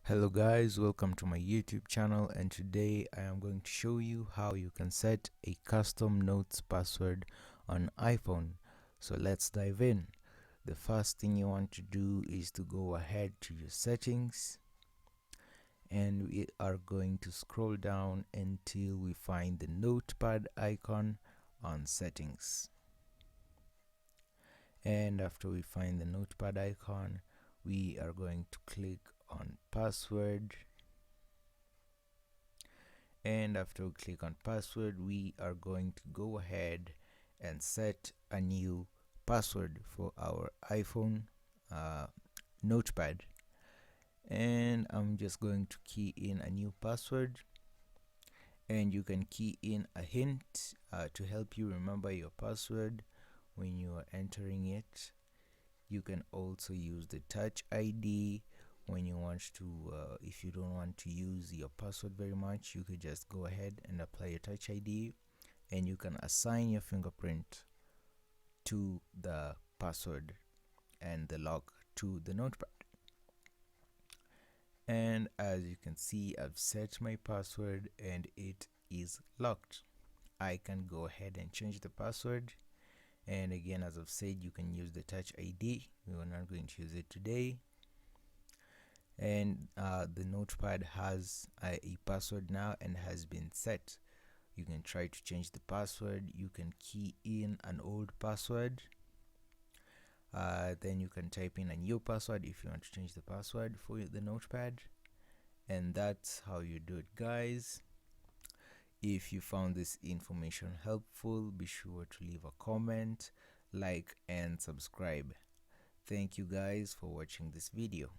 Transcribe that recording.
Hello guys, welcome to my YouTube channel, and today I am going to show you how you can set a custom notes password on iPhone. So let's dive in. The first thing you want to do is to go ahead to your settings, and we are going to scroll down until we find the notepad icon on settings. And after we find the notepad icon, we are going to click on password, and after we click on password, we are going to go ahead and set a new password for our iPhone uh, notepad. And I'm just going to key in a new password, and you can key in a hint to help you remember your password when you are entering it. You can also use the touch ID when you want to. If you don't want to use your password very much, you could just go ahead and apply your touch ID, and you can assign your fingerprint to the password and the lock to the notepad. And as you can see, I've set my password and it is locked. I can go ahead and change the password, and again, as I've said, you can use the touch ID. We are not going to use it today. And the notepad has a password now and has been set. You can try to change the password. You can key in an old password, then you can type in a new password if you want to change the password for the notepad. And that's how you do it, guys. If you found this information helpful, be sure to leave a comment, like, and subscribe. Thank you guys for watching this video.